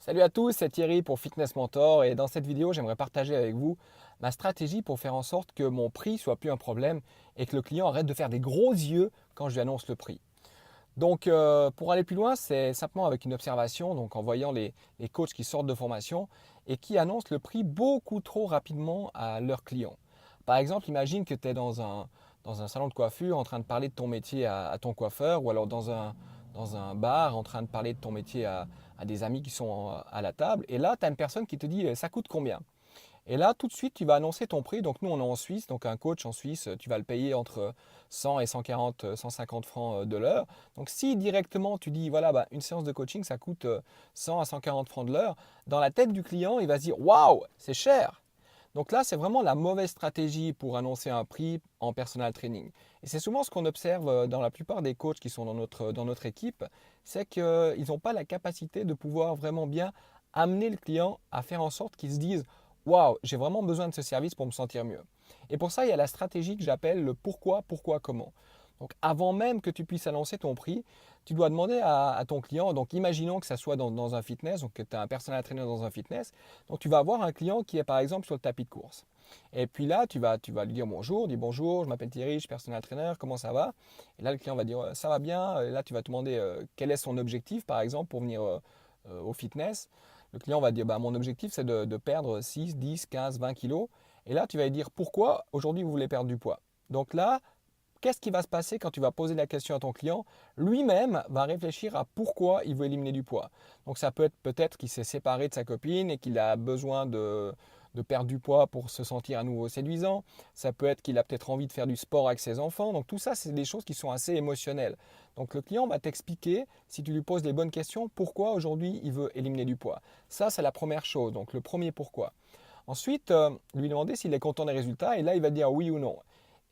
Salut à tous, c'est Thierry pour Fitness Mentor et dans cette vidéo, j'aimerais partager avec vous ma stratégie pour faire en sorte que mon prix soit plus un problème et que le client arrête de faire des gros yeux quand je lui annonce le prix. Donc, pour aller plus loin, c'est simplement avec une observation, donc en voyant les coachs qui sortent de formation et qui annoncent le prix beaucoup trop rapidement à leurs clients. Par exemple, imagine que tu es dans un salon de coiffure en train de parler de ton métier à ton coiffeur ou alors dans un bar en train de parler de ton métier à des amis qui sont à la table. Et là, tu as une personne qui te dit ça coûte combien? Et là, tout de suite, tu vas annoncer ton prix. Donc, nous, on est en Suisse. Donc, un coach en Suisse, tu vas le payer entre 100 et 140, 150 francs de l'heure. Donc, si directement tu dis, voilà, bah, une séance de coaching, ça coûte 100 à 140 francs de l'heure, dans la tête du client, il va se dire, waouh, c'est cher. Donc là, c'est vraiment la mauvaise stratégie pour annoncer un prix en personal training. Et c'est souvent ce qu'on observe dans la plupart des coachs qui sont dans notre équipe, c'est qu'ils n'ont pas la capacité de pouvoir vraiment bien amener le client à faire en sorte qu'il se dise waouh, j'ai vraiment besoin de ce service pour me sentir mieux. Et pour ça, il y a la stratégie que j'appelle le pourquoi, pourquoi, comment. Donc avant même que tu puisses annoncer ton prix, tu dois demander à ton client, donc imaginons que ça soit dans un fitness, donc que tu as un personal trainer dans un fitness, donc tu vas avoir un client qui est par exemple sur le tapis de course. Et puis là, tu vas lui dire bonjour, dis bonjour, je m'appelle Thierry, je suis personal trainer, comment ça va? Et là, le client va dire ça va bien. Et là, tu vas te demander quel est son objectif par exemple pour venir au fitness. Le client va dire bah, mon objectif c'est de perdre 6, 10, 15, 20 kilos. Et là, tu vas lui dire pourquoi aujourd'hui vous voulez perdre du poids. Donc là, qu'est-ce qui va se passer quand tu vas poser la question à ton client? Lui-même va réfléchir à pourquoi il veut éliminer du poids. Donc ça peut être peut-être qu'il s'est séparé de sa copine et qu'il a besoin de perdre du poids pour se sentir à nouveau séduisant. Ça peut être qu'il a peut-être envie de faire du sport avec ses enfants. Donc tout ça, c'est des choses qui sont assez émotionnelles. Donc le client va t'expliquer, si tu lui poses les bonnes questions, pourquoi aujourd'hui il veut éliminer du poids. Ça, c'est la première chose, donc le premier pourquoi. Ensuite, lui demander s'il est content des résultats et là, il va dire oui ou non.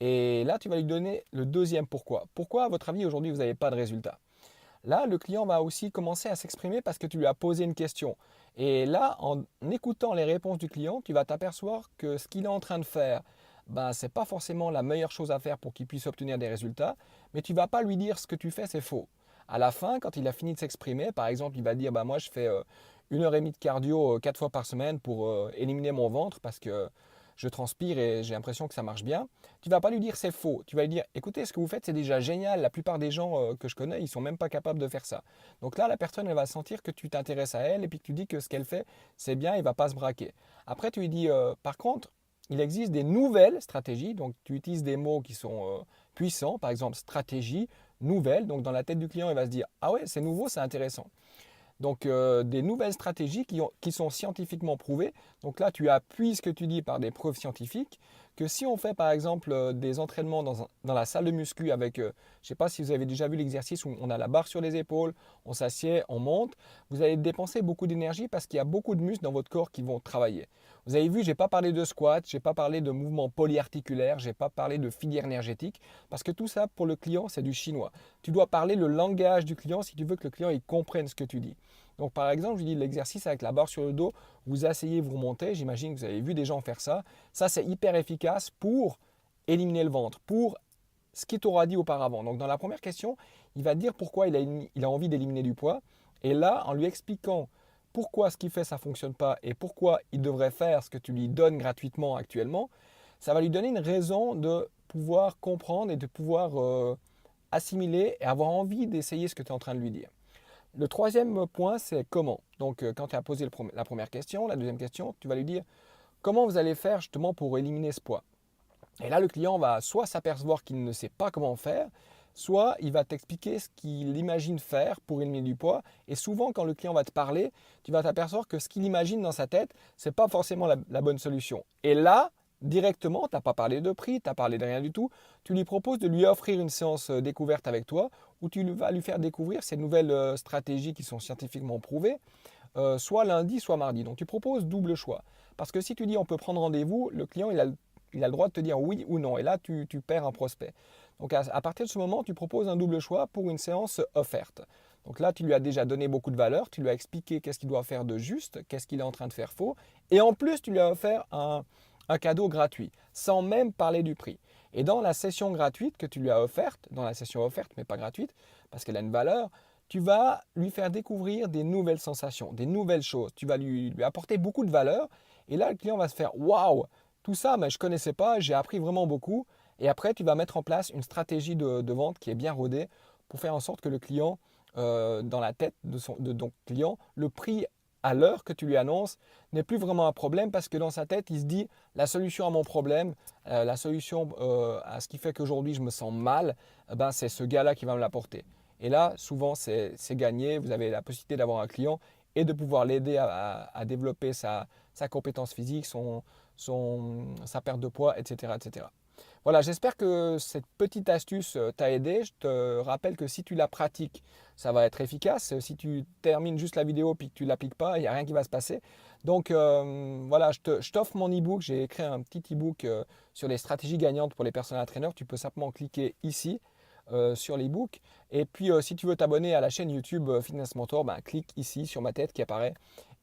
Et là, tu vas lui donner le deuxième pourquoi. Pourquoi, à votre avis, aujourd'hui, vous n'avez pas de résultats? Là, le client va aussi commencer à s'exprimer parce que tu lui as posé une question. Et là, en écoutant les réponses du client, tu vas t'apercevoir que ce qu'il est en train de faire, ben, ce n'est pas forcément la meilleure chose à faire pour qu'il puisse obtenir des résultats, mais tu ne vas pas lui dire ce que tu fais, c'est faux. À la fin, quand il a fini de s'exprimer, par exemple, il va dire, ben, moi, je fais 1 heure et demie de cardio 4 fois par semaine pour éliminer mon ventre parce que je transpire et j'ai l'impression que ça marche bien. Tu ne vas pas lui dire c'est faux. Tu vas lui dire écoutez, ce que vous faites, c'est déjà génial. La plupart des gens que je connais, ils ne sont même pas capables de faire ça. Donc là, la personne, elle va sentir que tu t'intéresses à elle et puis que tu dis que ce qu'elle fait, c'est bien, il ne va pas se braquer. Après, tu lui dis par contre, il existe des nouvelles stratégies. Donc tu utilises des mots qui sont puissants, par exemple stratégie, nouvelle. Donc dans la tête du client, il va se dire ah ouais, c'est nouveau, c'est intéressant. Donc, des nouvelles stratégies qui sont scientifiquement prouvées. Donc là, tu appuies ce que tu dis par des preuves scientifiques. Que si on fait par exemple des entraînements dans la salle de muscu avec, je ne sais pas si vous avez déjà vu l'exercice où on a la barre sur les épaules, on s'assied, on monte, vous allez dépenser beaucoup d'énergie parce qu'il y a beaucoup de muscles dans votre corps qui vont travailler. Vous avez vu, je n'ai pas parlé de squat, je n'ai pas parlé de mouvements polyarticulaires, je n'ai pas parlé de filière énergétique parce que tout ça pour le client, c'est du chinois. Tu dois parler le langage du client si tu veux que le client il comprenne ce que tu dis. Donc par exemple, je dis l'exercice avec la barre sur le dos, vous asseyez, vous remontez, j'imagine que vous avez vu des gens faire ça. Ça, c'est hyper efficace pour éliminer le ventre, pour ce qu'il t'aura dit auparavant. Donc dans la première question, il va te dire pourquoi il a envie d'éliminer du poids. Et là, en lui expliquant pourquoi ce qu'il fait, ça ne fonctionne pas et pourquoi il devrait faire ce que tu lui donnes gratuitement actuellement, ça va lui donner une raison de pouvoir comprendre et de pouvoir assimiler et avoir envie d'essayer ce que tu es en train de lui dire. Le troisième point, c'est comment. Donc, quand tu as posé la première question, la deuxième question, tu vas lui dire comment vous allez faire justement pour éliminer ce poids. Et là, le client va soit s'apercevoir qu'il ne sait pas comment faire, soit il va t'expliquer ce qu'il imagine faire pour éliminer du poids. Et souvent, quand le client va te parler, tu vas t'apercevoir que ce qu'il imagine dans sa tête, ce n'est pas forcément la bonne solution. Et là, directement, tu n'as pas parlé de prix, tu n'as parlé de rien du tout. Tu lui proposes de lui offrir une séance découverte avec toi où tu vas lui faire découvrir ces nouvelles stratégies qui sont scientifiquement prouvées, soit lundi, soit mardi. Donc tu proposes double choix. Parce que si tu dis on peut prendre rendez-vous, le client il a le droit de te dire oui ou non. Et là, tu perds un prospect. Donc à partir de ce moment, tu proposes un double choix pour une séance offerte. Donc là, tu lui as déjà donné beaucoup de valeur, tu lui as expliqué qu'est-ce qu'il doit faire de juste, qu'est-ce qu'il est en train de faire faux. Et en plus, tu lui as offert un cadeau gratuit, sans même parler du prix. Et dans la session gratuite que tu lui as offerte, dans la session offerte mais pas gratuite, parce qu'elle a une valeur, tu vas lui faire découvrir des nouvelles sensations, des nouvelles choses. Tu vas lui apporter beaucoup de valeur. Et là, le client va se faire waouh, tout ça, mais je ne connaissais pas, j'ai appris vraiment beaucoup. Et après, tu vas mettre en place une stratégie de vente qui est bien rodée pour faire en sorte que le client, dans la tête de ton client, le prix à l'heure que tu lui annonces n'est plus vraiment un problème parce que dans sa tête, il se dit la solution à mon problème, la solution à ce qui fait qu'aujourd'hui je me sens mal, ben, c'est ce gars-là qui va me l'apporter. Et là, souvent, c'est gagné. Vous avez la possibilité d'avoir un client et de pouvoir l'aider à développer sa compétence physique, sa perte de poids, etc., etc. Voilà, j'espère que cette petite astuce t'a aidé. Je te rappelle que si tu la pratiques, ça va être efficace. Si tu termines juste la vidéo et que tu ne l'appliques pas, il n'y a rien qui va se passer. Donc voilà, je t'offre mon e-book. J'ai écrit un petit e-book sur les stratégies gagnantes pour les personal trainers. Tu peux simplement cliquer ici sur l'e-book. Et puis si tu veux t'abonner à la chaîne YouTube Fitness Mentor, ben, clique ici sur ma tête qui apparaît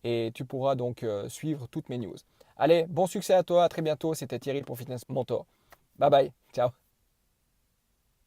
et tu pourras donc suivre toutes mes news. Allez, bon succès à toi, à très bientôt. C'était Thierry pour Fitness Mentor. Bye bye, ciao.